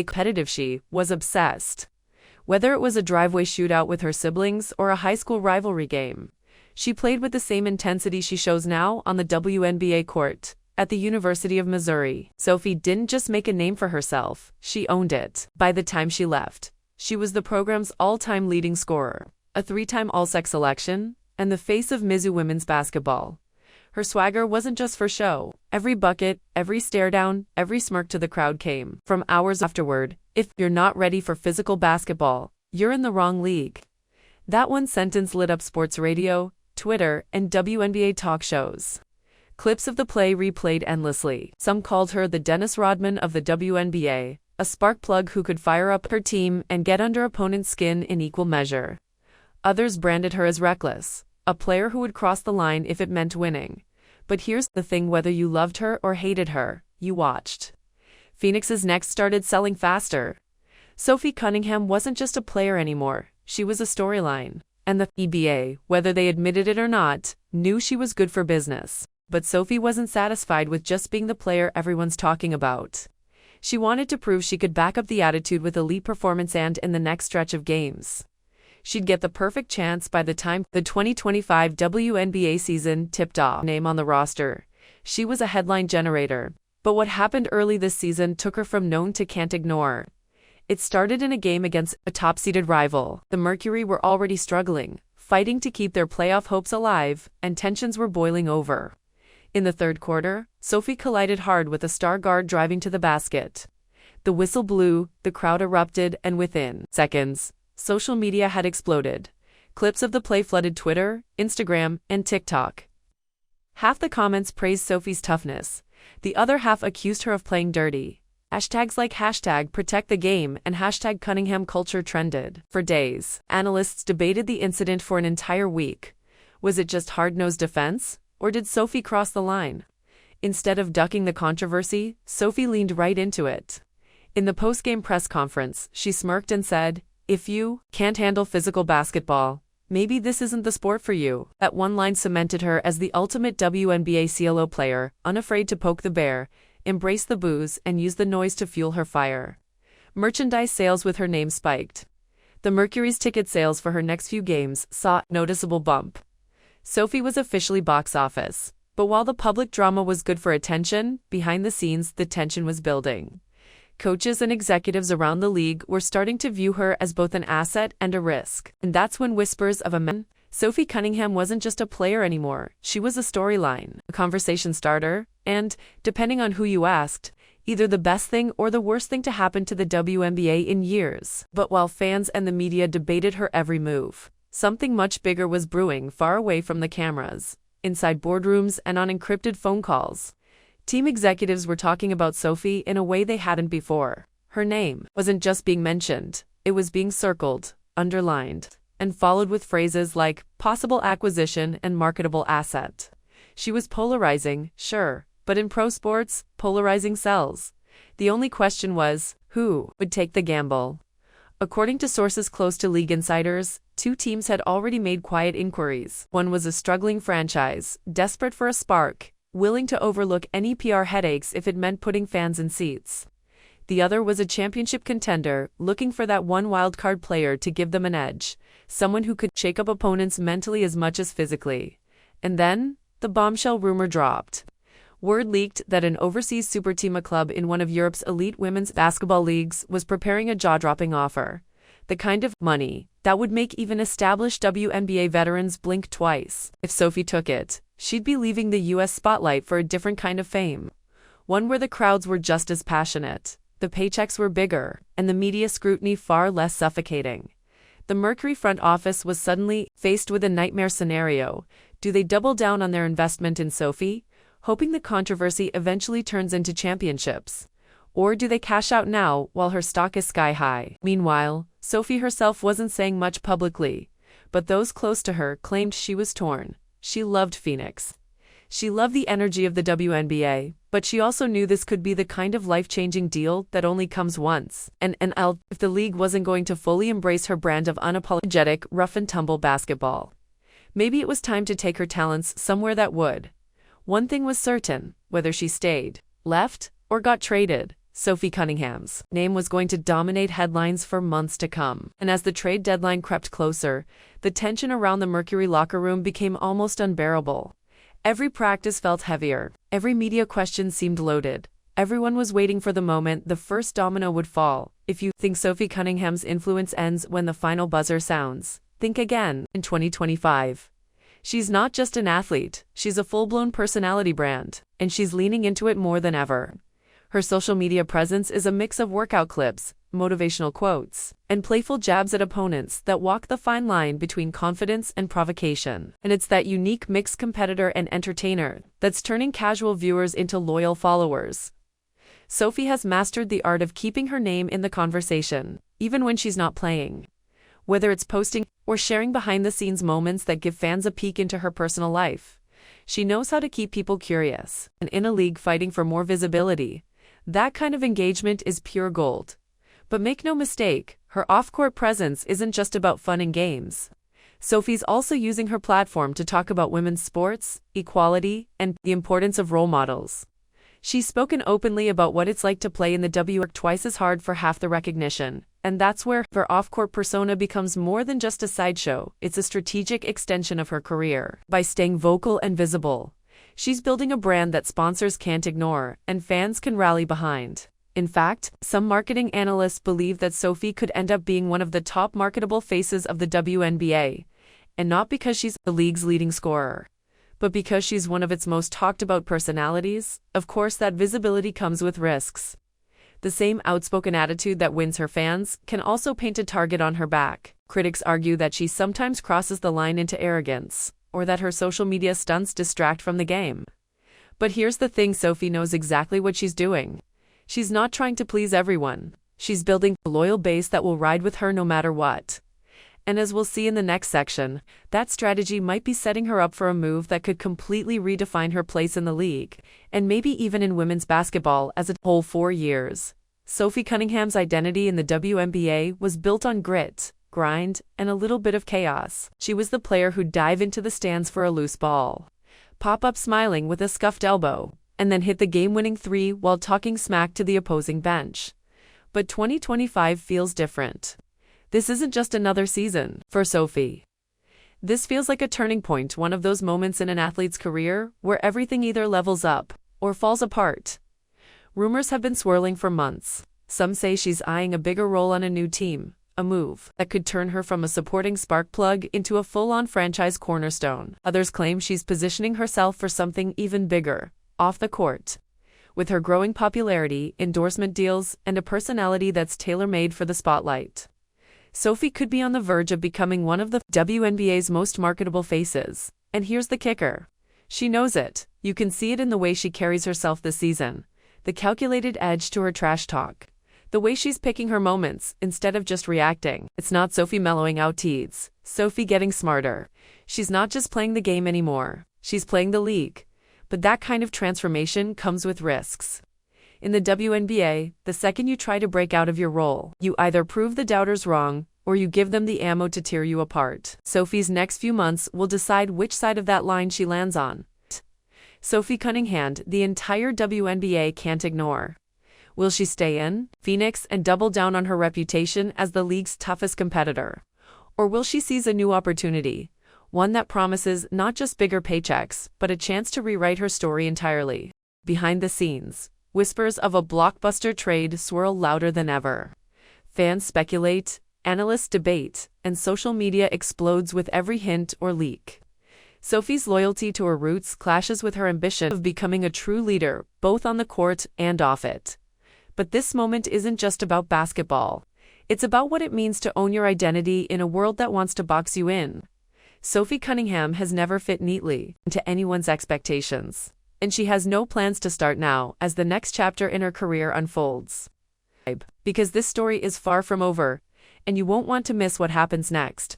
competitive. She was obsessed. Whether it was a driveway shootout with her siblings or a high school rivalry game, she played with the same intensity she shows now on the WNBA court at the University of Missouri. Sophie didn't just make a name for herself, she owned it. By the time she left, she was the program's all-time leading scorer, a 3-time All-Sec selection, and the face of Mizzou women's basketball. Her swagger wasn't just for show. Every bucket, every stare down, every smirk to the crowd came from hours afterward. If you're not ready for physical basketball, you're in the wrong league. That one sentence lit up sports radio, Twitter, and WNBA talk shows. Clips of the play replayed endlessly. Some called her the Dennis Rodman of the WNBA, a spark plug who could fire up her team and get under opponents' skin in equal measure. Others branded her as reckless, a player who would cross the line if it meant winning. But here's the thing: whether you loved her or hated her, you watched. Phoenix's next started selling faster. Sophie Cunningham wasn't just a player anymore, she was a storyline. And the EBA, whether they admitted it or not, knew she was good for business. But Sophie wasn't satisfied with just being the player everyone's talking about. She wanted to prove she could back up the attitude with elite performance, and in the next stretch of games, she'd get the perfect chance by the time the 2025 WNBA season tipped off. Name on the roster, she was a headline generator. But what happened early this season took her from known to can't ignore. It started in a game against a top-seeded rival. The Mercury were already struggling, fighting to keep their playoff hopes alive, and tensions were boiling over. In the third quarter, Sophie collided hard with a star guard driving to the basket. The whistle blew, the crowd erupted, and within seconds, social media had exploded. Clips of the play flooded Twitter, Instagram, and TikTok. Half the comments praised Sophie's toughness. The other half accused her of playing dirty. Hashtags like #ProtectTheGame and #Cunningham culture trended. For days, analysts debated the incident for an entire week. Was it just hard-nosed defense? Or did Sophie cross the line? Instead of ducking the controversy, Sophie leaned right into it. In the post-game press conference, she smirked and said, "If you can't handle physical basketball, maybe this isn't the sport for you." That one line cemented her as the ultimate WNBA CLO player, unafraid to poke the bear, embrace the booze, and use the noise to fuel her fire. Merchandise sales with her name spiked. The Mercury's ticket sales for her next few games saw a noticeable bump. Sophie was officially box office. But while the public drama was good for attention, behind the scenes the tension was building. Coaches and executives around the league were starting to view her as both an asset and a risk. And that's when whispers of a man. Sophie Cunningham wasn't just a player anymore, she was a storyline, a conversation starter, and, depending on who you asked, either the best thing or the worst thing to happen to the WNBA in years. But while fans and the media debated her every move, something much bigger was brewing far away from the cameras, inside boardrooms and on encrypted phone calls. Team executives were talking about Sophie in a way they hadn't before. Her name wasn't just being mentioned, it was being circled, underlined, and followed with phrases like possible acquisition and marketable asset. She was polarizing, sure, but in pro sports, polarizing sells. The only question was, who would take the gamble? According to sources close to league insiders, 2 teams had already made quiet inquiries. One was a struggling franchise, desperate for a spark, willing to overlook any PR headaches if it meant putting fans in seats. The other was a championship contender, looking for that one wildcard player to give them an edge, someone who could shake up opponents mentally as much as physically. And then, the bombshell rumor dropped. Word leaked that an overseas superteam club in one of Europe's elite women's basketball leagues was preparing a jaw-dropping offer. The kind of money that would make even established WNBA veterans blink twice. If Sophie took it, she'd be leaving the U.S. spotlight for a different kind of fame. One where the crowds were just as passionate, the paychecks were bigger, and the media scrutiny far less suffocating. The Mercury front office was suddenly faced with a nightmare scenario. Do they double down on their investment in Sophie, hoping the controversy eventually turns into championships? Or do they cash out now while her stock is sky high? Meanwhile, Sophie herself wasn't saying much publicly, but those close to her claimed she was torn. She loved Phoenix. She loved the energy of the WNBA, but she also knew this could be the kind of life-changing deal that only comes once. And if the league wasn't going to fully embrace her brand of unapologetic, rough-and-tumble basketball, maybe it was time to take her talents somewhere that would. One thing was certain: whether she stayed, left, or got traded, Sophie Cunningham's name was going to dominate headlines for months to come. And as the trade deadline crept closer, the tension around the Mercury locker room became almost unbearable. Every practice felt heavier. Every media question seemed loaded. Everyone was waiting for the moment the first domino would fall. If you think Sophie Cunningham's influence ends when the final buzzer sounds, think again. In 2025, she's not just an athlete, she's a full-blown personality brand, and she's leaning into it more than ever. Her social media presence is a mix of workout clips, motivational quotes, and playful jabs at opponents that walk the fine line between confidence and provocation. And it's that unique mixed competitor and entertainer that's turning casual viewers into loyal followers. Sophie has mastered the art of keeping her name in the conversation, even when she's not playing. Whether it's posting or sharing behind-the-scenes moments that give fans a peek into her personal life, she knows how to keep people curious. And in a league fighting for more visibility, that kind of engagement is pure gold. But make no mistake, her off-court presence isn't just about fun and games. Sophie's also using her platform to talk about women's sports, equality, and the importance of role models. She's spoken openly about what it's like to play in the WNBA, work twice as hard for half the recognition, and that's where her off-court persona becomes more than just a sideshow. It's a strategic extension of her career. By staying vocal and visible, she's building a brand that sponsors can't ignore and fans can rally behind. In fact, some marketing analysts believe that Sophie could end up being one of the top marketable faces of the WNBA, and not because she's the league's leading scorer, but because she's one of its most talked about personalities. Of course, that visibility comes with risks. The same outspoken attitude that wins her fans can also paint a target on her back. Critics argue that she sometimes crosses the line into arrogance, or that her social media stunts distract from the game. But here's the thing, Sophie knows exactly what she's doing. She's not trying to please everyone. She's building a loyal base that will ride with her no matter what. And as we'll see in the next section, that strategy might be setting her up for a move that could completely redefine her place in the league, and maybe even in women's basketball as a whole. 4 years. Sophie Cunningham's identity in the WNBA was built on grit, grind, and a little bit of chaos. She was the player who'd dive into the stands for a loose ball, pop up smiling with a scuffed elbow, and then hit the game-winning three while talking smack to the opposing bench. But 2025 feels different. This isn't just another season for Sophie. This feels like a turning point, one of those moments in an athlete's career where everything either levels up or falls apart. Rumors have been swirling for months. Some say she's eyeing a bigger role on a new team, a move that could turn her from a supporting spark plug into a full-on franchise cornerstone. Others claim she's positioning herself for something even bigger, off the court. With her growing popularity, endorsement deals, and a personality that's tailor-made for the spotlight, Sophie could be on the verge of becoming one of the WNBA's most marketable faces. And here's the kicker. She knows it. You can see it in the way she carries herself this season. The calculated edge to her trash talk. The way she's picking her moments instead of just reacting. It's not Sophie mellowing out teeds. Sophie getting smarter. She's not just playing the game anymore. She's playing the league. But that kind of transformation comes with risks. In the WNBA, the second you try to break out of your role, you either prove the doubters wrong, or you give them the ammo to tear you apart. Sophie's next few months will decide which side of that line she lands on. Sophie Cunningham, the entire WNBA can't ignore. Will she stay in Phoenix and double down on her reputation as the league's toughest competitor? Or will she seize a new opportunity, one that promises not just bigger paychecks, but a chance to rewrite her story entirely? Behind the scenes, whispers of a blockbuster trade swirl louder than ever. Fans speculate, analysts debate, and social media explodes with every hint or leak. Sophie's loyalty to her roots clashes with her ambition of becoming a true leader, both on the court and off it. But this moment isn't just about basketball. It's about what it means to own your identity in a world that wants to box you in. Sophie Cunningham has never fit neatly into anyone's expectations, and she has no plans to start now as the next chapter in her career unfolds. Because this story is far from over, and you won't want to miss what happens next.